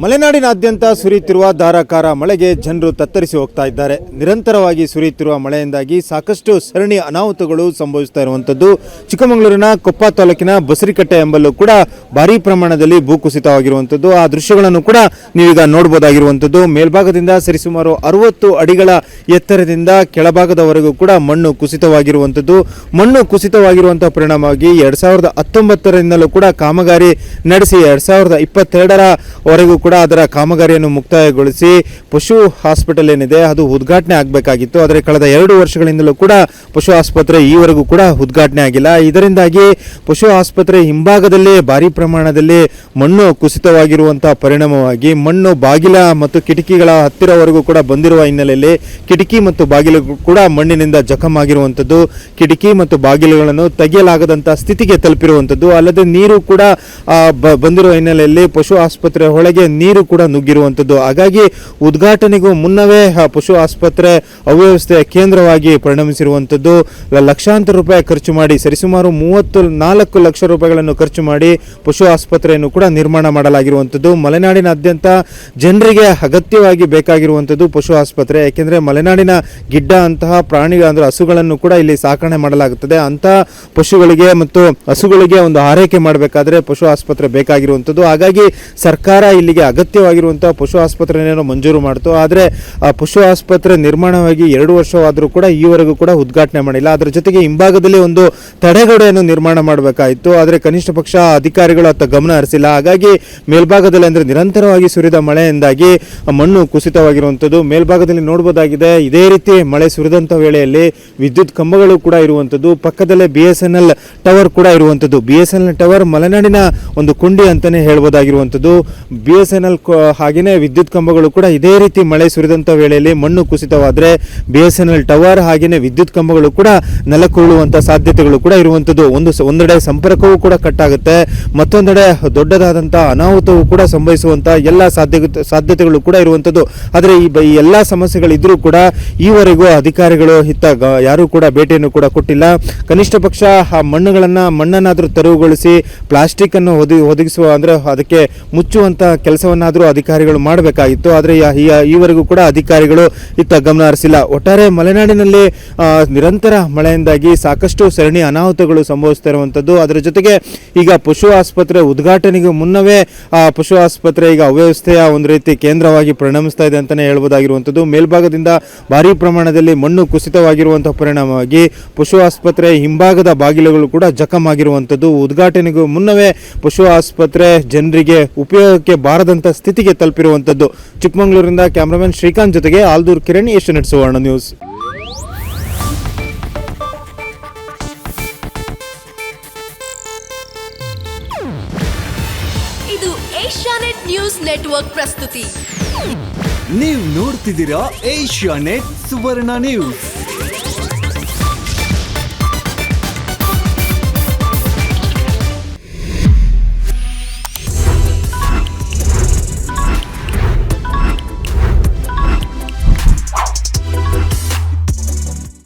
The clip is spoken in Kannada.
ಮಲೆನಾಡಿನಾದ್ಯಂತ ಸುರಿಯುತ್ತಿರುವ ಧಾರಾಕಾರ ಮಳೆಗೆ ಜನರು ತತ್ತರಿಸಿ ಹೋಗ್ತಾ ಇದ್ದಾರೆ. ನಿರಂತರವಾಗಿ ಸುರಿಯುತ್ತಿರುವ ಮಳೆಯಿಂದಾಗಿ ಸಾಕಷ್ಟು ಸರಣಿ ಅನಾಹುತಗಳು ಸಂಭವಿಸ್ತಾ ಇರುವಂಥದ್ದು. ಚಿಕ್ಕಮಗಳೂರಿನ ಕೊಪ್ಪ ತಾಲೂಕಿನ ಬಸರಿಕಟ್ಟೆ ಎಂಬಲ್ಲೂ ಕೂಡ ಭಾರೀ ಪ್ರಮಾಣದಲ್ಲಿ ಭೂಕುಸಿತವಾಗಿರುವಂಥದ್ದು. ಆ ದೃಶ್ಯಗಳನ್ನು ಕೂಡ ನೀವೀಗ ನೋಡಬಹುದಾಗಿರುವಂಥದ್ದು. ಮೇಲ್ಭಾಗದಿಂದ ಸರಿಸುಮಾರು 60 ಅಡಿಗಳ ಎತ್ತರದಿಂದ ಕೆಳಭಾಗದವರೆಗೂ ಕೂಡ ಮಣ್ಣು ಕುಸಿತವಾಗಿರುವಂಥದ್ದು. ಮಣ್ಣು ಕುಸಿತವಾಗಿರುವಂತಹ ಪರಿಣಾಮವಾಗಿ 2019ರಿಂದಲೂ ಕೂಡ ಕಾಮಗಾರಿ ನಡೆಸಿ 2022ರವರೆಗೂ ಕೂಡ ಅದರ ಕಾಮಗಾರಿಯನ್ನು ಮುಕ್ತಾಯಗೊಳಿಸಿ ಪಶು ಹಾಸ್ಪಿಟಲ್ ಏನಿದೆ ಅದು ಉದ್ಘಾಟನೆ ಆಗಬೇಕಾಗಿತ್ತು. ಆದರೆ ಕಳೆದ 2 ವರ್ಷಗಳಿಂದಲೂ ಕೂಡ ಪಶು ಆಸ್ಪತ್ರೆ ಈವರೆಗೂ ಕೂಡ ಉದ್ಘಾಟನೆ ಆಗಿಲ್ಲ. ಇದರಿಂದಾಗಿ ಪಶು ಆಸ್ಪತ್ರೆ ಹಿಂಭಾಗದಲ್ಲಿ ಭಾರಿ ಪ್ರಮಾಣದಲ್ಲಿ ಮಣ್ಣು ಕುಸಿತವಾಗಿರುವಂತಹ ಪರಿಣಾಮವಾಗಿ ಮಣ್ಣು ಬಾಗಿಲ ಮತ್ತು ಕಿಟಕಿಗಳ ಹತ್ತಿರವರೆಗೂ ಕೂಡ ಬಂದಿರುವ ಹಿನ್ನೆಲೆಯಲ್ಲಿ ಕಿಟಕಿ ಮತ್ತು ಬಾಗಿಲು ಕೂಡ ಮಣ್ಣಿನಿಂದ ಜಖಮಾಗಿರುವಂಥದ್ದು. ಕಿಟಕಿ ಮತ್ತು ಬಾಗಿಲುಗಳನ್ನು ತೆಗೆಯಲಾಗದಂತಹ ಸ್ಥಿತಿಗೆ ತಲುಪಿರುವಂಥದ್ದು. ಅಲ್ಲದೆ ನೀರು ಕೂಡ ಬಂದಿರುವ ಹಿನ್ನೆಲೆಯಲ್ಲಿ ಪಶು ಆಸ್ಪತ್ರೆ ಒಳಗೆ ನೀರು ಕೂಡ ನುಗ್ಗಿರುವಂಥದ್ದು. ಹಾಗಾಗಿ ಉದ್ಘಾಟನೆಗೂ ಮುನ್ನವೇ ಪಶು ಆಸ್ಪತ್ರೆ ಅವ್ಯವಸ್ಥೆಯ ಕೇಂದ್ರವಾಗಿ ಪರಿಣಮಿಸಿರುವಂಥದ್ದು. ಲಕ್ಷಾಂತರ ರೂಪಾಯಿ ಖರ್ಚು ಮಾಡಿ ಸರಿಸುಮಾರು 34 ಲಕ್ಷ ರೂಪಾಯಿಗಳನ್ನು ಖರ್ಚು ಮಾಡಿ ಪಶು ಆಸ್ಪತ್ರೆಯನ್ನು ಕೂಡ ನಿರ್ಮಾಣ ಮಾಡಲಾಗಿರುವಂಥದ್ದು. ಮಲೆನಾಡಿನಾದ್ಯಂತ ಜನರಿಗೆ ಅಗತ್ಯವಾಗಿ ಬೇಕಾಗಿರುವಂಥದ್ದು ಪಶು ಆಸ್ಪತ್ರೆ. ಯಾಕೆಂದರೆ ಮಲೆನಾಡಿನ ಗಿಡ್ಡ ಅಂತಹ ಪ್ರಾಣಿಗಳು ಅಂದರೆ ಹಸುಗಳನ್ನು ಕೂಡ ಇಲ್ಲಿ ಸಾಕಣೆ ಮಾಡಲಾಗುತ್ತದೆ. ಅಂತಹ ಪಶುಗಳಿಗೆ ಮತ್ತು ಹಸುಗಳಿಗೆ ಒಂದು ಆರೈಕೆ ಮಾಡಬೇಕಾದ್ರೆ ಪಶು ಆಸ್ಪತ್ರೆ ಬೇಕಾಗಿರುವಂಥದ್ದು. ಹಾಗಾಗಿ ಸರ್ಕಾರ ಇಲ್ಲಿಗೆ ಅಗತ್ಯವಾಗಿರುವಂತಹ ಪಶು ಆಸ್ಪತ್ರೆಯನ್ನು ಮಂಜೂರು ಮಾಡಿತು. ಆದರೆ ಆ ಪಶು ಆಸ್ಪತ್ರೆ ನಿರ್ಮಾಣವಾಗಿ 2 ವರ್ಷವಾದರೂ ಕೂಡ ಈವರೆಗೂ ಕೂಡ ಉದ್ಘಾಟನೆ ಮಾಡಿಲ್ಲ. ಅದರ ಜೊತೆಗೆ ಹಿಂಭಾಗದಲ್ಲಿ ಒಂದು ತಡೆಗೋಡೆಯನ್ನು ನಿರ್ಮಾಣ ಮಾಡಬೇಕಾಯಿತು. ಆದರೆ ಕನಿಷ್ಠ ಪಕ್ಷ ಅಧಿಕಾರಿಗಳು ಅತ್ತ ಗಮನ ಹರಿಸಿಲ್ಲ. ಹಾಗಾಗಿ ಮೇಲ್ಭಾಗದಲ್ಲಿ ಅಂದರೆ ನಿರಂತರವಾಗಿ ಸುರಿದ ಮಳೆಯಿಂದಾಗಿ ಮಣ್ಣು ಕುಸಿತವಾಗಿರುವಂಥದ್ದು ಮೇಲ್ಭಾಗದಲ್ಲಿ ನೋಡಬಹುದಾಗಿದೆ. ಇದೇ ರೀತಿ ಮಳೆ ಸುರಿದಂಥ ವೇಳೆಯಲ್ಲಿ ವಿದ್ಯುತ್ ಕಂಬಗಳು ಕೂಡ ಇರುವಂಥದ್ದು. ಪಕ್ಕದಲ್ಲೇ BSNL ಟವರ್ ಕೂಡ ಇರುವಂಥದ್ದು. BSNL ಟವರ್ ಮಲೆನಾಡಿನ ಒಂದು ಕೊಂಡಿ ಅಂತಲೇ ಹೇಳ್ಬೋದಾಗಿರುವಂಥದ್ದು. BSNL ಹಾಗೆಯೇ ವಿದ್ಯುತ್ ಕಂಬಗಳು ಕೂಡ ಇದೇ ರೀತಿ ಮಳೆ ಸುರಿದಂಥ ವೇಳೆಯಲ್ಲಿ ಮಣ್ಣು ಕುಸಿತವಾದರೆ BSNL ಟವರ್ ಹಾಗೆಯೇ ವಿದ್ಯುತ್ ಕಂಬಗಳು ಕೂಡ ನೆಲಕ್ಕುರುಳುವಂಥ ಸಾಧ್ಯತೆಗಳು ಕೂಡ ಇರುವಂಥದ್ದು. ಒಂದೆಡೆ ಸಂಪರ್ಕವೂ ಕೂಡ ಕಟ್ಟಾಗುತ್ತೆ, ಮತ್ತೊಂದೆಡೆ ದೊಡ್ಡದಾದಂಥ ಅನಾಹುತವೂ ಕೂಡ ಸಂಭವಿಸುವಂಥ ಎಲ್ಲ ಸಾಧ್ಯತೆಗಳು ಕೂಡ ಇರುವಂಥದ್ದು. ಆದರೆ ಈ ಎಲ್ಲ ಸಮಸ್ಯೆಗಳಿದ್ರೂ ಕೂಡ ಈವರೆಗೂ ಅಧಿಕಾರಿಗಳು ಯಾರೂ ಕೂಡ ಭೇಟಿಯನ್ನು ಕೂಡ ಕೊಟ್ಟಿಲ್ಲ. ಕನಿಷ್ಠ ಪಕ್ಷ ಆ ಮಣ್ಣನ್ನಾದರೂ ತೆರವುಗೊಳಿಸಿ ಪ್ಲಾಸ್ಟಿಕ್ ಅನ್ನು ಒದಗಿಸುವ ಅಂದರೆ ಅದಕ್ಕೆ ಮುಚ್ಚುವಂಥ ಕೆಲಸವನ್ನಾದರೂ ಅಧಿಕಾರಿಗಳು ಮಾಡಬೇಕಾಗಿತ್ತು. ಆದರೆ ಈವರೆಗೂ ಕೂಡ ಅಧಿಕಾರಿಗಳು ಇತ್ತ ಗಮನ ಹರಿಸಿಲ್ಲ. ಒಟ್ಟಾರೆ ಮಲೆನಾಡಿನಲ್ಲಿ ನಿರಂತರ ಮಳೆಯಿಂದಾಗಿ ಸಾಕಷ್ಟು ಸರಣಿ ಅನಾಹುತಗಳು ಸಂಭವಿಸ್ತಾ ಇರುವಂಥದ್ದು. ಅದರ ಜೊತೆಗೆ ಈಗ ಪಶು ಆಸ್ಪತ್ರೆ ಉದ್ಘಾಟನೆಗೂ ಮುನ್ನವೇ ಪಶು ಆಸ್ಪತ್ರೆ ಈಗ ಅವ್ಯವಸ್ಥೆಯ ಒಂದು ರೀತಿ ಕೇಂದ್ರವಾಗಿ ಪರಿಣಮಿಸ್ತಾ ಇದೆ ಅಂತಲೇ ಹೇಳ್ಬೋದಾಗಿರುವಂಥದ್ದು. ಮೇಲ್ಭಾಗದಿಂದ ಭಾರೀ ಪ್ರಮಾಣದಲ್ಲಿ ಮಣ್ಣು ಕುಸಿತವಾಗಿರುವಂತಹ ಪರಿಣಾಮವಾಗಿ ಪಶು ಆಸ್ಪತ್ರೆ ಹಿಂಭಾಗದ ಬಾಗಿಲುಗಳು ಕೂಡ ಜಖಮಾಗಿರುವಂಥದ್ದು. ಉದ್ಘಾಟನೆಗೂ ಮುನ್ನವೇ ಪಶು ಆಸ್ಪತ್ರೆ ಜನರಿಗೆ ಉಪಯೋಗಕ್ಕೆ ಬಾರದಂಥ ಸ್ಥಿತಿಗೆ ತಲುಪಿರುವಂಥದ್ದು. ಚಿಕ್ಕಮಗಳೂರಿನಿಂದ ಕ್ಯಾಮರಾಮನ್ ಶ್ರೀಕಾಂತ್ ಜೊತೆಗೆ ಆಲ್ದೂರ್ ಕಿರಣ್, ಏಷ್ಯಾನೆಟ್ ಸುವರ್ಣ ನ್ಯೂಸ್. ಇದು ಏಷ್ಯಾನೆಟ್ ನ್ಯೂಸ್ ನೆಟ್ವರ್ಕ್ ಪ್ರಸ್ತುತಿ. ನೀವು ನೋಡ್ತಿದ್ದೀರಾ ಏಷ್ಯಾನೆಟ್ ಸುವರ್ಣ ನ್ಯೂಸ್.